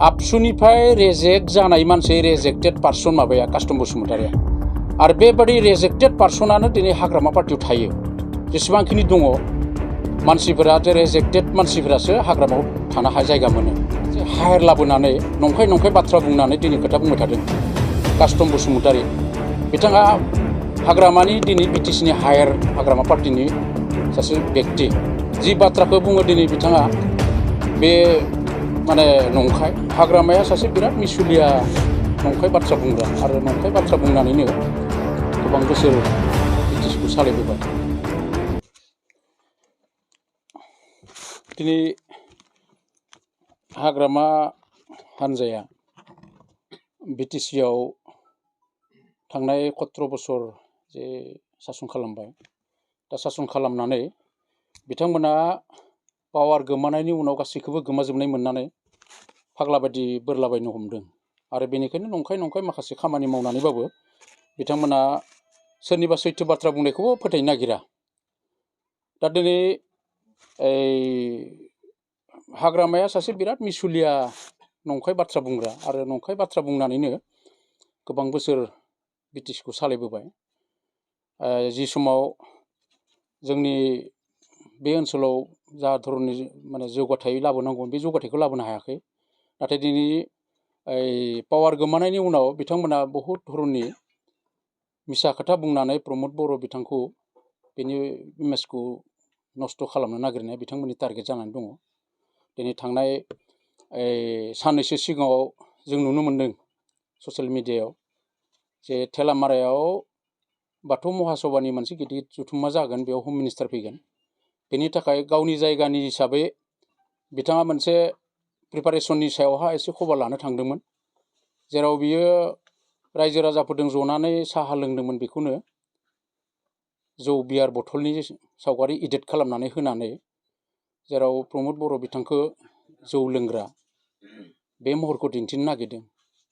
ABSUनिफ्राय reject जानाय मानसि रेजेक्टेड person माबाया कास्टम बसुमतारिया आरो बेबादि रेजेक्टेड पार्सनानो दिनै हाग्रामा पार्टियाव थायो जेसेबांखिनि दङ मानसिफोरा जे रेजेक्टेड मानसिफोरासो हाग्रामायाव थानो हाय जायगा मोनो हायर लाबोनानै नंखाय बाथ्रा बुंनानै दिनै खोथा बुंबाय थादों कास्टम बसुमतारि बिथाङा हाग्रामानि दिनै बिटिसिनि हायर हाग्रामा पार्टिनि सासे व्यक्ति जि बाथ्राखौ बुङो दिनै बिथाङा बे माने नंखाय हाग्रामाया सासे बिराद मिसुलिया नंखाय बाथ्रा बुंग्रा आरो नंखाय बाथ्रा बुंनानैनो गोबां बोसोर बिटिसिखौ सालायबोबाय दिनै हाग्रामा हानजाया बिटिसिआव थांनाय 17 बोसोर जे सासन खालामबाय दा सासन खालामनानै बिथांमोना पावार गोमानायनि उनाव गासैखौबो गोमाजोबनाय मोननानै फाग्लाबादि बोरलाबायनो हमदों आरो बेनिखायनो नंखाय माखासे खामानि मावनानैबाबो बिथांमोना सोरनिबा सैथो बाथ्रा बुंनायखौबो फोथायनो नागिरा दा दिनै हाग्रामाया सासे बिराद मिसुलिया नंखाय बाथ्रा बुंग्रा आरो नंखाय बाथ्रा बुंनानैनो गोबां बोसोर बिटिसिखौ सालायबोबाय जि समाव जोंनि बे ओनसोलाव जा धरननि माने जौगाथाय लाबोनांगौ बे जौगाथायखौ लाबोनो हायाखै नाथाय दिनै पावार गोमानायनि उनाव बिथांमोना बहुत धरननि मिसा खोथा बुंनानै प्रमद बर' बिथांखौ बेनि इमेजखौ नष्ट खालामनो नागिरनाया बिथांमोननि टारगेट जानानै दङ दिनै थांनाय साननैसो सिगाङाव जों नुनो मोन्दों ससियेल मिडियायाव जे थेलामारायाव बाथौ महासभानि मोनसे गिदिर जथुम्मा जागोन बेयाव हम मिनिस्टार फैगोन बेनि थाखाय गावनि जायगानि हिसाबै बिथाङा मोनसे प्रिपारेसननि सायावहा एसे खबर लानो थांदोंमोन जेराव बियो रायजो राजाफोरजों जनानै साहा लोंदोंमोन बेखौनो जौ बियार बथलनि सावगारि एडिट खालामनानै होनानै जेराव प्रमद बर' बिथांखौ जौ लोंग्रा बे महरखौ दिन्थिनो नागिरदों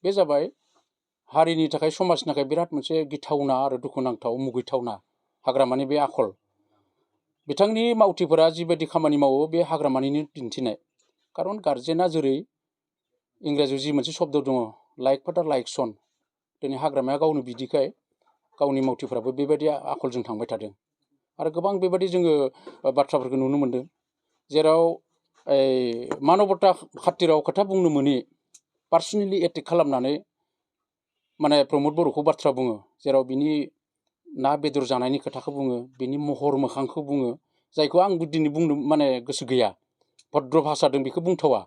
बे जाबाय हारिनि थाखाय समाजनि थाखाय बिराद मोनसे गिथावना आरो दुखुनांथाव मुगैथावना हाग्रामानि बे आखल बिथांनि मावथिफोरा जिबायदि खामानि मावो बे हाग्रामानिनो दिन्थिनाय खारन गार्जेना जेरै इंराजियाव जि मोनसे शब्द दङ लाइक फादार लाइक सन दिनै हाग्रामाया गावनो बिदिखाय गावनि मावथिफोराबो बेबायदि आखलजों थांबाय थादों आरो गोबां बेबायदि जोङो बाथ्राफोरखौ नुनो मोन्दों जेराव मानबता खाथिराव खोथा बुंनो मोनि पार्सनेलि एटेक खालामनानै माने प्रमद बर'खौ बाथ्रा बुङो जेराव बिनि ना बेदर जानायनि खोथाखौ बुङो बिनि महर मोखांखौ बुङो जायखौ आंबो दिनै बुंनो माने गोसो गैया भद्र भाषादों बेखौ बुंथावा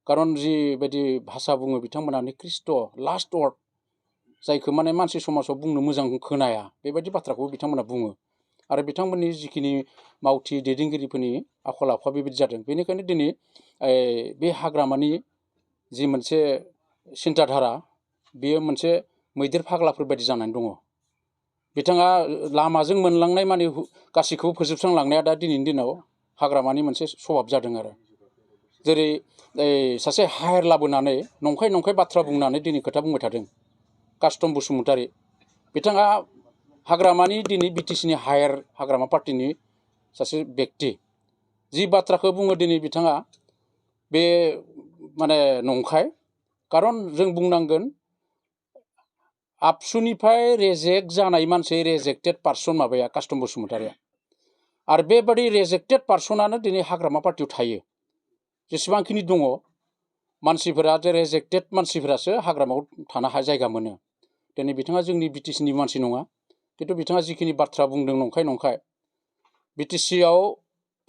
खारन जिबायदि भाषा बुङो बिथांमोना निकृष्ट लास्ट वर्ड जायखौ माने मानसि समाजाव बुंनो मोजां खोनाया बेबायदि बाथ्राखौ बिथांमोना बुङो आरो बिथांमोननि जिखिनि मावथि दैदेनगिरिफोरनि आखल आखुआ बेबायदि जादों बेनिखायनो दिनै बे हाग्रामानि जि मोनसे सिन्ताधारा बेयो मोनसे मैदेर फाग्लाफोर बायदि जानानै दङ बिथाङा लामाजों मोनलांनाय माने गासैखौबो फोजोबस्रांलांनाया दा दिनैनि दिनाव हाग्रामानि मोनसे स्वभाब जादों आरो जेरै सासे हायर लाबोनानै नंखाय बाथ्रा बुंनानै दिनै खोथा बुंबाय थादों कास्टम बसुमतारि बिथाङा हाग्रामानि दिनै बिटिसिनि हायर हाग्रामा पार्टिनि सासे व्यक्ति जि बाथ्राखौ बुङो दिनै बिथाङा बे माने नंखाय खारन जों बुंनांगोन ABSUनिफ्राय रेजेक्ट जानाय मानसि रेजेक्टेड पार्सन माबाया कास्टम बसुमतारिया आरो बेबादि रेजेक्टेड पार्सनानो दिनै हाग्रामा पार्टियाव थायो जेसेबांखिनि दङ मानसिफोरा जे रेजेक्टेड मानसिफोरासो हाग्रामायाव थानो हाय जायगा मोनो दिनै बिथाङा जोंनि बिटिसिनि मानसि नङा खिन्थु बिथाङा जिखिनि बाथ्रा बुंदों नंखाय बिटिसिआव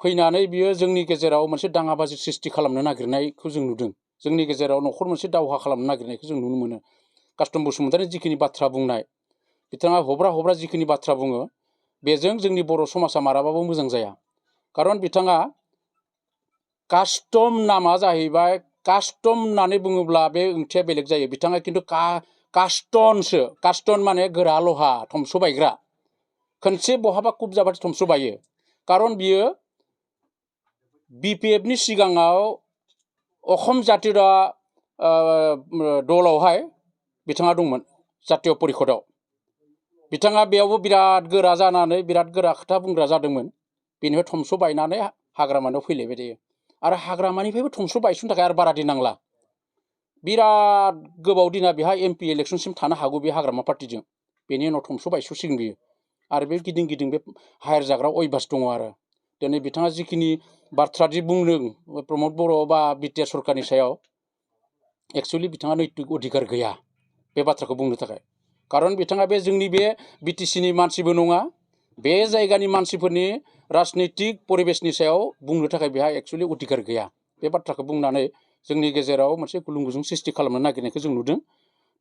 फैनानै बियो जोंनि गेजेराव मोनसे दाङाबाजि सृष्टि खालामनो नागिरनायखौ जों नुदों जोंनि गेजेराव न'खर मोनसे दावहा खालामनो नागिरनायखौ जों नुनो मोनो कास्टम बसुमतारि जिखिनि बाथ्रा बुंनाय बिथाङा हब्रा जिखिनि बाथ्रा बुङो बेजों जोंनि बर' समाजा माराबाबो मोजां जाया खारन बिथाङा कास्टम नामा जाहैबाय कास्टम होननानै बुङोब्ला बे ओंथिया बेलेग जायो बिथाङा खिन्थु कास्टन माने गोरा लहा थमस' बायग्रा खनसे बहाबा कुब जाबाथाय थमस' बायो खारन बियो BPFनि सिगाङाव अखम जातीय दलावहाय बिथाङा दंमोन जातीय परिषदआव बिथाङा बेयावबो बिराद गोरा जानानै बिराद गोरा खोथा बुंग्रा जादोंमोन बेनिफ्राय थमस' बायनानै हाग्रामानियाव फैलायबाय थायो आरो हाग्रामानिफ्रायबो थमस' बायस'नो थाखाय आरो बारा दिन नांला बिराद गोबाव दिना बेहा MP इलेक्शनसिम थानो हागौ बे हाग्रामा पार्टिजों बेनि उनाव थमस' बायस'सिगोन बियो आरो बे गिदिं गिदिं बे हायर जाग्रा अयभास दङ आरो दिनै बिथाङा जिखिनि बाथ्रा दि बुंदों प्रमद बर' बा बिटिआर सरकारनि सायाव एक्चुअलि बिथाङा नैतिक अधिकार गैया बे बाथ्राखौ बुंनो थाखाय खारन बिथाङा बे जोंनि बे बिटिसिनि मानसिबो नङा बे जायगानि मानसिफोरनि राजनैतिक परिबेसनि सायाव बुंनो थाखाय बेहा एक्चुअलि अधिकार गैया बे बाथ्राखौ बुंनानै जोंनि गेजेराव मोनसे गुलुं गुजुं सृष्टि खालामनो नागिरनायखौ जों नुदों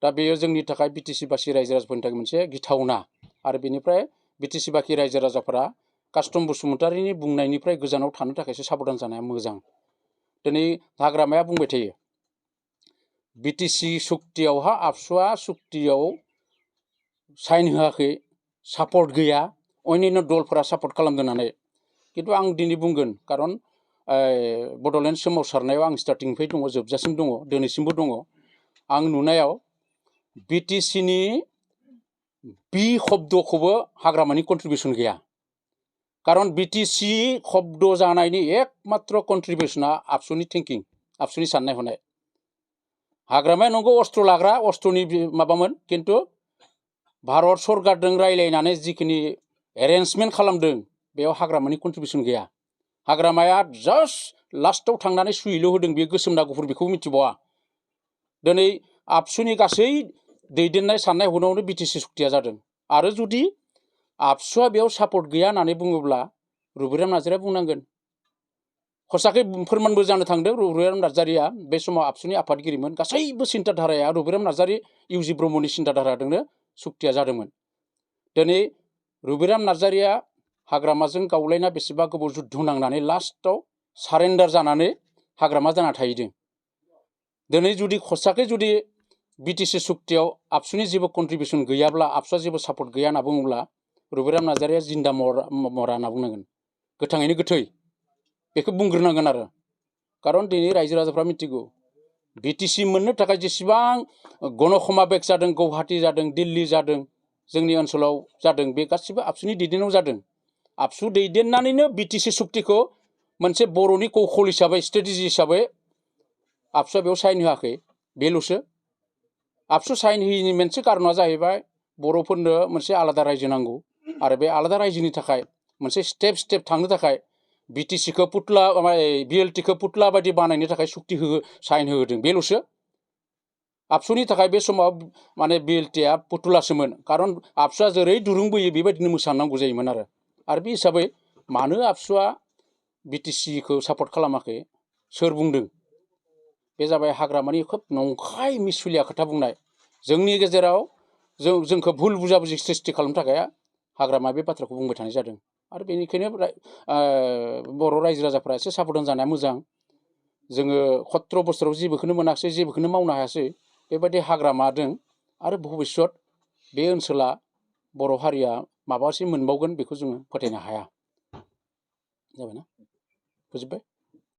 दा बेयो जोंनि थाखाय बिटिसि बासि रायजो राजाफोरनि थाखाय मोनसे गिथावना आरो बेनिफ्राय बिटिसि बाखि रायजो राजाफोरा कास्टम बसुमतारिनि बुंनायनिफ्राय गोजानाव थानो थाखायसो साबधान जानाया मोजां दिनै हाग्रामाया बुंबाय थायो बिटिसि सुक्तियावहा आबसुआ सुक्तियाव साइन होआखै सापर्ट गैया अन्यान्य दलफोरा सापर्ट खालामदों होननानै खिन्थु आं दिनै बुंगोन खारन बड'लेण्ड सोमावसारनायाव आं स्टार्टिंनिफ्राय दङ जोबजासिम दङ दिनैसिमबो दङ आं नुनायाव बिटिसिनि बि शब्दखौबो हाग्रामानि कन्ट्रिबिउसन गैया खारन बिटिसि शब्द जानायनि एकमात्र कन्ट्रिबिउसना आबसुनि थिंकिं आबसुनि साननाय हनाय हाग्रामाया नंगौ अस्त्र लाग्रा अस्त्रनि माबामोन खिन्थु भारत सरकारजों रायलायनानै जिखिनि एरेन्जमेन्ट खालामदों बेयाव हाग्रामानि कन्ट्रिबिउसन गैया हाग्रामाया जास्ट लास्टआव थांनानै सुयैल' होदों बेयो गोसोम ना गुफुर बेखौ मिथिबावा दिनै आबसुनि गासै दैदेननाय साननाय हनायावनो बिटिसि सुक्तिया जादों आरो जुदि आबसुआ बेयाव सापर्ट गैया होननानै बुङोब्ला रुबिराम नार्जारिया बुंनांगोन खसाकै फोरमानबो जानो थांदों रुबिराम नार्जारिया बे समाव आबसुनि आफादगिरिमोन गासैबो सिन्ताधाराया रुबिराम नार्जारि इउजि ब्रह्मनि सिन्ताधाराजोंनो सुक्तिया जादोंमोन दिनै रुबिराम नार्जारिया हाग्रामाजों गावलायना बेसेबा गोबाव जुद्ध नांनानै लास्टआव सारेन्डार जानानै हाग्रामा जाना थाहैदों दिनै जुदि खसाकै जुदि बिटिसि सुक्तियाव आबसुनि जेबो कन्ट्रिबिउसन गैयाब्ला आबसुआ जेबो सापर्ट गैया होनना बुङोब्ला रुबिराम नार्जारिया जिन्दा मरा होनना बुंनांगोन गोथाङैनो गोथै बेखौ बुंग्रोनांगोन आरो खारन दिनै रायजो राजाफ्रा मिथिगौ बिटिसि मोननो थाखाय जेसेबां गणखमाबेग जादों गुवाहाटी जादों दिल्ली जादों जोंनि ओनसोलाव जादों बे गासिबो आबसुनि दैदेननायाव जादों आबसु दैदेननानैनो बिटिसि सुक्तिखौ मोनसे बर'नि कौशल हिसाबै स्ट्रेटेजि हिसाबै आबसुआ बेयाव साइन होआखै बेल'सो आबसु साइन होयैनि मोनसे कारना जाहैबाय बर'फोरनो मोनसे आलादा रायजो नांगौ आरो बे आलादा रायजोनि थाखाय मोनसे स्टेप थांनो थाखाय बिटिसिखौ पुतला बिएलटिखौ पुतला बायदि बानायनो थाखाय सुक्ति साइन होदों बेल'सो आबसुनि थाखाय बे समाव माने बिएलटिआ पुतलासोमोन खारन आबसुआ जेरै दुरुं बोयो बेबायदिनो मोसानांगौ जायोमोन आरो बे हिसाबै मानो आबसुआ बिटिसिखौ सापर्ट खालामाखै सोर बुंदों बे जाबाय हाग्रामानि खोब नंखाय मिसुलिया खोथा बुंनाय जोंनि गेजेराव जोंखौ भुल बुजाबुजि सृष्टि खालामनो थाखाय हाग्रामा बे बाथ्राखौ बुंबाय थानाय जादों आरो बेनिखायनो बर' रायजो राजाफ्रा एसे साबधान जानाया मोजां जोङो 17 बोसोराव जेबोखौनो मोनाखिसै जेबोखौनो मावनो हायासै बेबायदि हाग्रामादों आरो भबिष्यत बे ओनसोला बर' हारिया माबासिम मोनबावगोन बेखौ जोङो फोथायनो हाया जाबायना फोजोबबाय